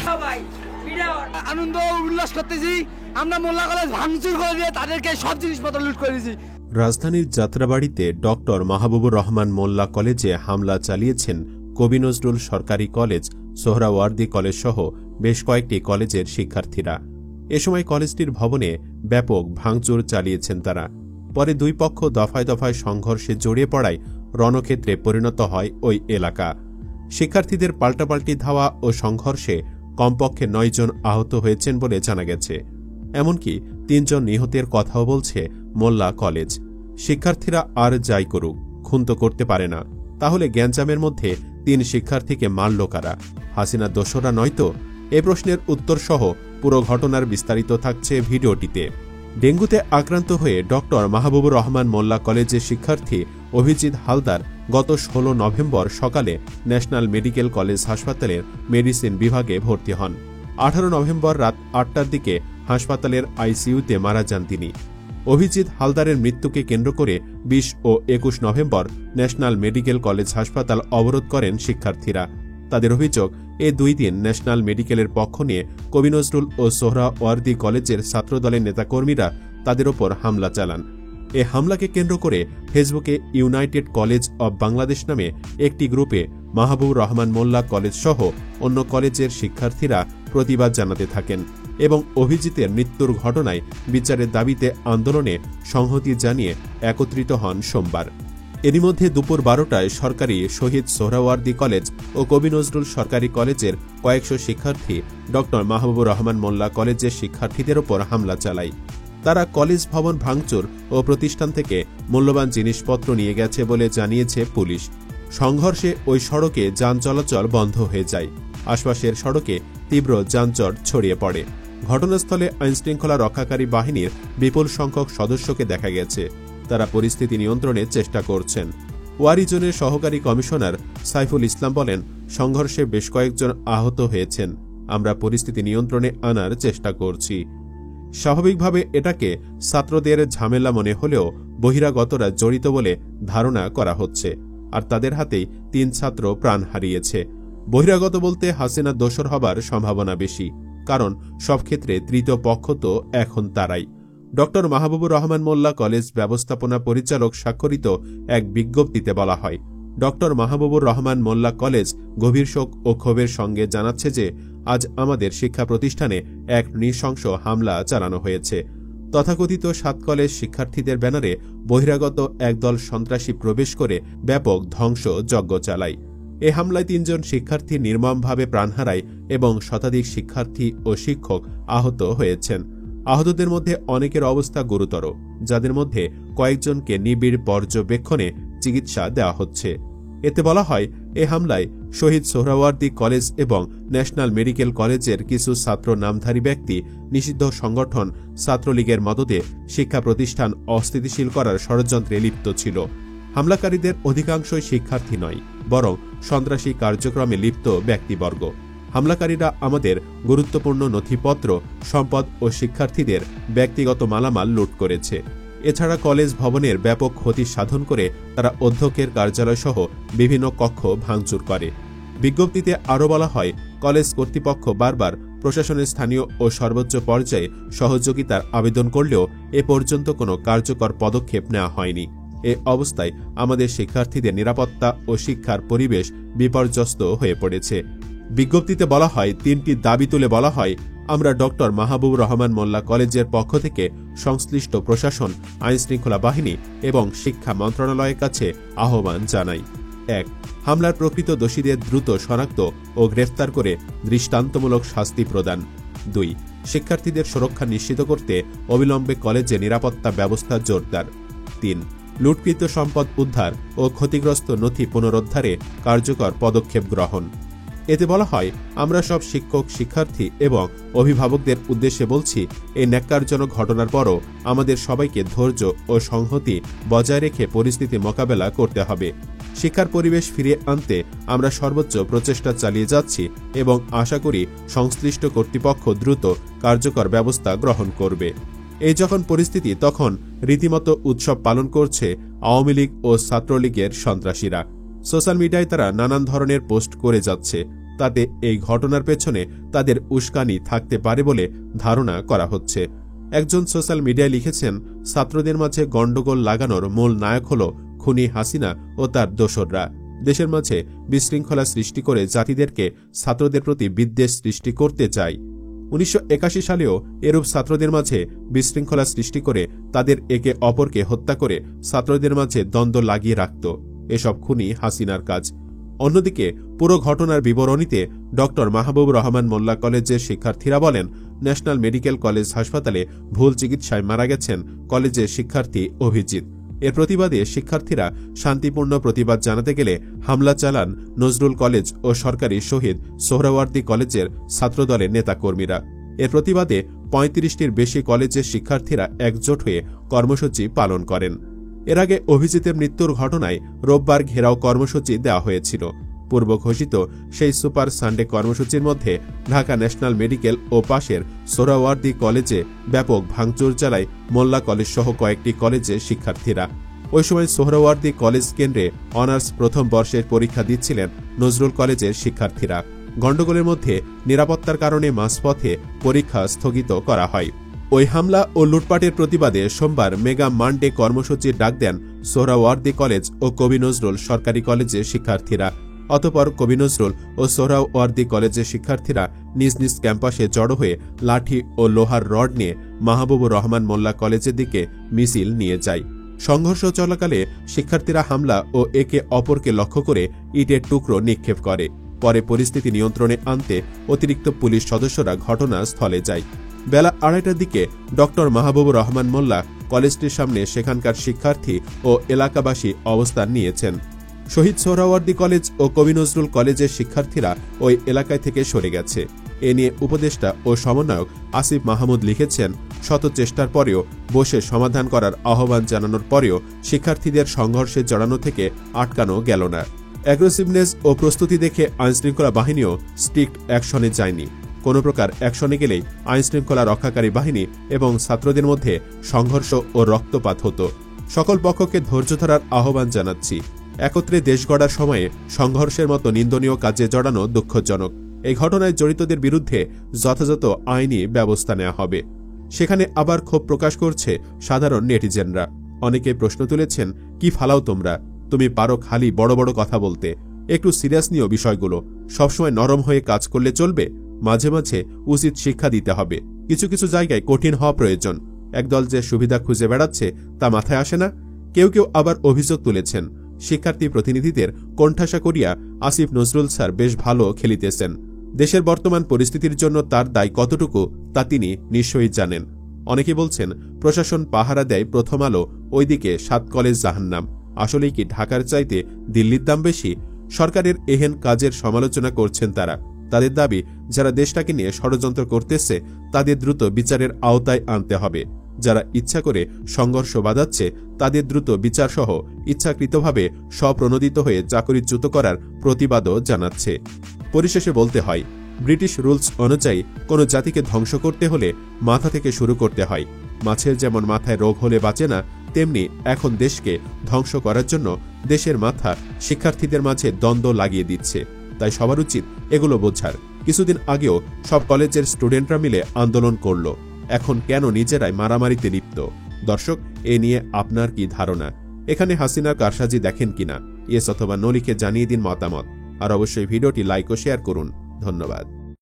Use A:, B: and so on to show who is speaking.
A: সবাই
B: আনন্দ উল্লাস করতেছি। আমরা মোল্লা কলেজ ভাঙচুর করে দিয়ে তাদেরকে সব জিনিসপত্র লুট করেছি।
C: রাজধানীর যাত্রাবাড়িতে ডক্টর মাহবুবুর রহমান মোল্লা কলেজে হামলা চালিয়েছেন কবি নজরুল সরকারি কলেজ, সোহরাওয়ার্দী কলেজ সহ বেশ কয়েকটি কলেজের শিক্ষার্থীরা। এ সময় কলেজটির ভবনে ব্যাপক ভাঙচুর চালিয়েছেন তারা। পরে দুই পক্ষ দফায় দফায় সংঘর্ষে জড়িয়ে পড়ায় রণক্ষেত্রে পরিণত হয় ওই এলাকা। শিক্ষার্থীদের পাল্টাপাল্টি ধাওয়া ও সংঘর্ষে কমপক্ষে ৯ জন আহত হয়েছেন বলে জানা গেছে। এমনকি ৩ জন নিহতের কথাও বলছে মোল্লা কলেজ। শিক্ষার্থীরা আর যাই করুক, খুন তো করতে পারে না, তাহলে গ্যাঞ্জামের মধ্যে ৩ শিক্ষার্থীকে মারল কারা? হাসিনা দোসরা নয়তো? এ প্রশ্নের উত্তরসহ পুরো ঘটনার বিস্তারিত থাকছে ভিডিওটিতে। ডেঙ্গুতে আক্রান্ত হয়ে ডক্টর মাহবুবুর রহমান মোল্লা কলেজের শিক্ষার্থী অভিজিৎ হালদার গত ১৬ নভেম্বর সকালে ন্যাশনাল মেডিকেল কলেজ হাসপাতালের মেডিসিন বিভাগে ভর্তি হন। ১৮ নভেম্বর রাত ৮টার দিকে হাসপাতালের আইসিইউতে মারা যান তিনি। অভিজিৎ হালদারের মৃত্যুকে কেন্দ্র করে ২০ ও ২১ নভেম্বর ন্যাশনাল মেডিকেল কলেজ হাসপাতাল অবরোধ করেন শিক্ষার্থীরা। তাদের অভিযোগ, এ ২ দিন ন্যাশনাল মেডিকেলের পক্ষ নিয়ে কবি নজরুল ও সোহরাওয়ার্দী কলেজের ছাত্রদলের নেতাকর্মীরা তাদের ওপর হামলা চালান। এ হামলাকে কেন্দ্র করে ফেসবুকে ইউনাইটেড কলেজ অব বাংলাদেশ নামে একটি গ্রুপে মাহবুবুর রহমান মোল্লা কলেজ সহ অন্য কলেজের শিক্ষার্থীরা প্রতিবাদ জানাতে থাকেন এবং অভিজিতের মৃত্যুর ঘটনায় বিচারের দাবিতে আন্দোলনে সংহতি জানিয়ে একত্রিত হন সোমবার। এরই মধ্যে দুপুর ১২টায় সরকারি শহীদ সোহরাওয়ার্দী কলেজ ও কবি নজরুল সরকারি কলেজের কয়েকশো শিক্ষার্থী ডক্টর মাহবুবুর রহমান মোল্লা কলেজের শিক্ষার্থীদের ওপর হামলা চালায়। তারা কলেজ ভবন ভাঙচুর ও প্রতিষ্ঠান থেকে মূল্যবান জিনিসপত্র নিয়ে গেছে বলে জানিয়েছে পুলিশ। সংঘর্ষে ওই সড়কে যান চলাচল বন্ধ হয়ে যায়। আশপাশের সড়কে তীব্র যানজট ছড়িয়ে পড়ে। ঘটনাস্থলে আইনশৃঙ্খলা রক্ষাকারী বাহিনীর বিপুল সংখ্যক সদস্যকে দেখা গেছে। তারা পরিস্থিতি নিয়ন্ত্রণের চেষ্টা করছেন। ওয়ারি জোনের সহকারী কমিশনার সাইফুল ইসলাম বলেন, সংঘর্ষে বেশ কয়েকজন আহত হয়েছেন। আমরা পরিস্থিতি নিয়ন্ত্রণে আনার চেষ্টা করছি। স্বাভাবিকভাবে এটাকে ছাত্রদের ঝামেলা মনে হলেও বহিরাগতরা জড়িত বলে ধারণা করা হচ্ছে, আর তাদের হাতেই ৩ ছাত্র প্রাণ হারিয়েছে। বহিরাগত বলতে হাসিনা দোসর হবার সম্ভাবনা বেশি, কারণ সব ক্ষেত্রে তৃতীয় পক্ষ তো এখন তারাই। ডক্টর মাহবুবুর রহমান মোল্লা কলেজ ব্যবস্থাপনা পরিচালক স্বাক্ষরিত এক বিজ্ঞপ্তিতে বলা হয়, ডক্টর মাহবুবুর রহমান মোল্লা কলেজ গভীর শোক ও ক্ষোভের সঙ্গে জানাচ্ছে যে আজ আমাদের শিক্ষা প্রতিষ্ঠানে এক নৃশংস হামলা চালানো হয়েছে। তথাকথিত ৭ কলেজ শিক্ষার্থীদের ব্যানারে বহিরাগত একদল সন্ত্রাসী প্রবেশ করে ব্যাপক ধ্বংসযজ্ঞ চালায়। এ হামলায় ৩ জন শিক্ষার্থী নির্মমভাবে প্রাণ হারায় এবং শতাধিক শিক্ষার্থী ও শিক্ষক আহত হয়েছেন। আহতদের মধ্যে অনেকের অবস্থা গুরুতর, যাদের মধ্যে কয়েকজনকে নিবিড় পর্যবেক্ষণে চিকিৎসা দেওয়া হচ্ছে। এতে বলা হয়, এ হামলায় শহীদ সোহরাওয়ার্দী কলেজ এবং ন্যাশনাল মেডিকেল কলেজের কিছু ছাত্র নামধারী ব্যক্তি নিষিদ্ধ সংগঠন ছাত্রলীগের মদদে শিক্ষা প্রতিষ্ঠান অস্থিতিশীল করার ষড়যন্ত্রে লিপ্ত ছিল। হামলাকারীদের অধিকাংশই শিক্ষার্থী নয়, বরং সন্ত্রাসী কার্যক্রমে লিপ্ত ব্যক্তিবর্গ। হামলাকারীরা আমাদের গুরুত্বপূর্ণ নথিপত্র, সম্পদ ও শিক্ষার্থীদের ব্যক্তিগত মালামাল লুট করেছে। এছাড়া কলেজ ভবনের ব্যাপক ক্ষতি সাধন করে তারা অধ্যক্ষের কার্যালয়সহ বিভিন্ন কক্ষ ভাঙচুর করে। বিজ্ঞপ্তিতে আরও বলা হয়, কলেজ কর্তৃপক্ষ বারবার প্রশাসনের স্থানীয় ও সর্বোচ্চ পর্যায়ে সহযোগিতার আবেদন করলেও এ পর্যন্ত কোনো কার্যকর পদক্ষেপ নেওয়া হয়নি। এ অবস্থায় আমাদের শিক্ষার্থীদের নিরাপত্তা ও শিক্ষার পরিবেশ বিপর্যস্ত হয়ে পড়েছে। বিজ্ঞপ্তিতে বলা হয়, ৩টি দাবি তুলে বলা হয়, আমরা ডক্টর মাহবুবুর রহমান মোল্লা কলেজের পক্ষ থেকে সংশ্লিষ্ট প্রশাসন, আইনশৃঙ্খলা বাহিনী এবং শিক্ষা মন্ত্রণালয়ের কাছে আহ্বান জানাই। ১. হামলার প্রকৃত দোষীদের দ্রুত শনাক্ত ও গ্রেফতার করে দৃষ্টান্তমূলক শাস্তি প্রদান। ২. শিক্ষার্থীদের সুরক্ষা নিশ্চিত করতে অবিলম্বে কলেজে নিরাপত্তা ব্যবস্থা জোরদার। ৩. লুটকৃত সম্পদ উদ্ধার ও ক্ষতিগ্রস্ত নথি পুনরুদ্ধারে কার্যকর পদক্ষেপ গ্রহণ। এতে বলা হয়, আমরা সব শিক্ষক, শিক্ষার্থী এবং অভিভাবকদের উদ্দেশ্যে বলছি, এই ন্যাক্কারজনক ঘটনার পরও আমাদের সবাইকে ধৈর্য ও সংহতি বজায় রেখে পরিস্থিতি মোকাবেলা করতে হবে। শিক্ষার পরিবেশ ফিরিয়ে আনতে আমরা সর্বোচ্চ প্রচেষ্টা চালিয়ে যাচ্ছি এবং আশা করি সংশ্লিষ্ট কর্তৃপক্ষ দ্রুত কার্যকর ব্যবস্থা গ্রহণ করবে। এই যখন পরিস্থিতি, তখন রীতিমতো উৎসব পালন করছে আওয়ামী লীগ ও ছাত্রলীগের সন্ত্রাসীরা। সোশ্যাল মিডিয়ায় তারা নানান ধরনের পোস্ট করে যাচ্ছে। তাতে এই ঘটনার পেছনে তাদের উস্কানি থাকতে পারে বলে ধারণা করা হচ্ছে। একজন সোশ্যাল মিডিয়ায় লিখেছেন, ছাত্রদের মাঝে গণ্ডগোল লাগানোর মূল নায়ক হল খুনি হাসিনা ও তার দোসররা। দেশের মাঝে বিশৃঙ্খলা সৃষ্টি করে জাতিদেরকে ছাত্রদের প্রতি বিদ্বেষ সৃষ্টি করতে চায়। 1981 সালেও এরূপ ছাত্রদের মাঝে বিশৃঙ্খলা সৃষ্টি করে তাদের একে অপরকে হত্যা করে ছাত্রদের মাঝে দ্বন্দ্ব লাগিয়ে রাখত। এসব খুনি হাসিনার কাজ। অন্যদিকে পুরো ঘটনার বিবরণীতে ডক্টর মাহবুবুর রহমান মোল্লা কলেজের শিক্ষার্থীরা বলেন, ন্যাশনাল মেডিকেল কলেজ হাসপাতালে ভুল চিকিৎসায় মারা গেছেন কলেজের শিক্ষার্থী অভিজিৎ। এর প্রতিবাদে শিক্ষার্থীরা শান্তিপূর্ণ প্রতিবাদ জানাতে গেলে হামলা চালান নজরুল কলেজ ও সরকারি শহীদ সোহরাওয়ার্দী কলেজের ছাত্রদলের নেতাকর্মীরা। এর প্রতিবাদে 35টির বেশি কলেজের শিক্ষার্থীরা একজোট হয়ে কর্মসূচি পালন করেন। এর আগে অভিজিতের মৃত্যুর ঘটনায় রোববার ঘেরাও কর্মসূচি দেওয়া হয়েছিল। পূর্ব ঘোষিত সেই সুপার সানডে কর্মসূচির মধ্যে ঢাকা ন্যাশনাল মেডিকেল ও পাশের সোহরাওয়ার্দী কলেজে ব্যাপক ভাঙচুর চালায় মোল্লা কলেজ সহ কয়েকটি কলেজের শিক্ষার্থীরা। ওই সময় সোহরাওয়ার্দী কলেজ কেন্দ্রে অনার্স প্রথম বর্ষের পরীক্ষা দিচ্ছিলেন নজরুল কলেজের শিক্ষার্থীরা। গণ্ডগোলের মধ্যে নিরাপত্তার কারণে মাঝপথে পরীক্ষা স্থগিত করা হয়। ওই হামলা ও লুটপাটের প্রতিবাদে সোমবার মেগা মানডে কর্মসূচির ডাক দেন সোহরাওয়ার্দী কলেজ ও কবি নজরুল সরকারি কলেজের শিক্ষার্থীরা। অতঃপর কবি নজরুল ও সোহরাওয়ার্দী কলেজের শিক্ষার্থীরা নিজ নিজ ক্যাম্পাসে জড়ো হয়ে লাঠি ও লোহার রড নিয়ে মাহবুবুর রহমান মোল্লা কলেজের দিকে মিছিল নিয়ে যায়। সংঘর্ষ চলাকালে শিক্ষার্থীরা হামলা ও একে অপরকে লক্ষ্য করে ইটের টুকরো নিক্ষেপ করে। পরে পরিস্থিতি নিয়ন্ত্রণে আনতে অতিরিক্ত পুলিশ সদস্যরা ঘটনাস্থলে যায়। বেলা 2:30টার দিকে ডক্টর মাহবুবুর রহমান মোল্লা কলেজটির সামনে সেখানকার শিক্ষার্থী ও এলাকাবাসী অবস্থান নিয়েছেন। শহীদ সোহরাওয়ার্দী কলেজ ও কবি নজরুল কলেজের শিক্ষার্থীরা ওই এলাকায় থেকে সরে গেছে। এ নিয়ে উপদেষ্টা ও সমন্বয়ক আসিফ মাহমুদ লিখেছেন, শত চেষ্টার পরেও বসে সমাধান করার আহ্বান জানানোর পরেও শিক্ষার্থীদের সংঘর্ষে জড়ানো থেকে আটকানো গেল না। অ্যাগ্রেসিভনেস ও প্রস্তুতি দেখে আইনশৃঙ্খলা বাহিনীও স্ট্রিক্ট অ্যাকশনে যায়নি। কোনো প্রকার অ্যাকশনে গেলেই আইনশৃঙ্খলা রক্ষাকারী বাহিনী এবং ছাত্রদের মধ্যে সংঘর্ষ ও রক্তপাত হতো। সকল পক্ষকে ধৈর্য ধরার আহ্বান জানাচ্ছি। একত্রে দেশ গড়ার সময়ে সংঘর্ষের মতো নিন্দনীয় কাজে জড়ানো দুঃখজনক। এই ঘটনায় জড়িতদের বিরুদ্ধে যথাযথ আইনি ব্যবস্থা নেওয়া হবে। সেখানে আবার ক্ষোভ প্রকাশ করছে সাধারণ নেটিজেনরা। অনেকে প্রশ্ন তুলেছেন, কি ফালাও তোমরা? তুমি পারো খালি বড় বড় কথা বলতে, একটু সিরিয়াস নিও বিষয়গুলো। সবসময় নরম হয়ে কাজ করলে চলবে? মাঝে মাঝে উচিত শিক্ষা দিতে হবে। কিছু কিছু জায়গায় কঠিন হওয়া প্রয়োজন। একদল যে সুবিধা খুঁজে বেড়াচ্ছে তা মাথায় আসে না। কেউ কেউ আবার অভিযোগ তুলেছেন, শিক্ষার্থী প্রতিনিধিদের কোণঠাসা করিয়া আসিফ নজরুল স্যার বেশ ভালো খেলিতেছেন। দেশের বর্তমান পরিস্থিতির জন্য তার দায় কতটুকু তা তিনি নিশ্চয়ই জানেন। অনেকে বলছেন, প্রশাসন পাহারা দেয় প্রথম আলো, ওইদিকে 7 কলেজ জাহান্নাম। আসলেই কি ঢাকার চাইতে দিল্লির দাম বেশি? সরকারের এহেন কাজের সমালোচনা করছেন তারা। তাদের দাবি, যারা দেশটাকে নিয়ে ষড়যন্ত্র করতেছে তাদের দ্রুত বিচারের আওতায় আনতে হবে। যারা ইচ্ছা করে সংঘর্ষ বাধাচ্ছে তাদের দ্রুত বিচারসহ ইচ্ছাকৃতভাবে স্বপ্রণোদিত হয়ে চাকরিচ্যুত করার প্রতিবাদও জানাচ্ছে। পরিশেষে বলতে হয়, ব্রিটিশ রুলস অনুযায়ী কোনো জাতিকে ধ্বংস করতে হলে মাথা থেকে শুরু করতে হয়। মাছের যেমন মাথায় রোগ হলে বাঁচে না, তেমনি এখন দেশকে ধ্বংস করার জন্য দেশের মাথা শিক্ষার্থীদের মাঝে দ্বন্দ্ব লাগিয়ে দিচ্ছে। তাই সবার উচিত এগুলো বোঝার। কিছুদিন আগেও সব কলেজের স্টুডেন্টরা মিলে আন্দোলন করল, এখন কেন নিজেরাই মারামারিতে লিপ্ত? দর্শক, এ নিয়ে আপনার কি ধারণা? এখানে হাসিনার কারসাজি দেখেন কিনা? ইয়েস অথবা নো লিখে জানিয়ে দিন মতামত। আর অবশ্যই ভিডিওটি লাইক ও শেয়ার করুন। ধন্যবাদ।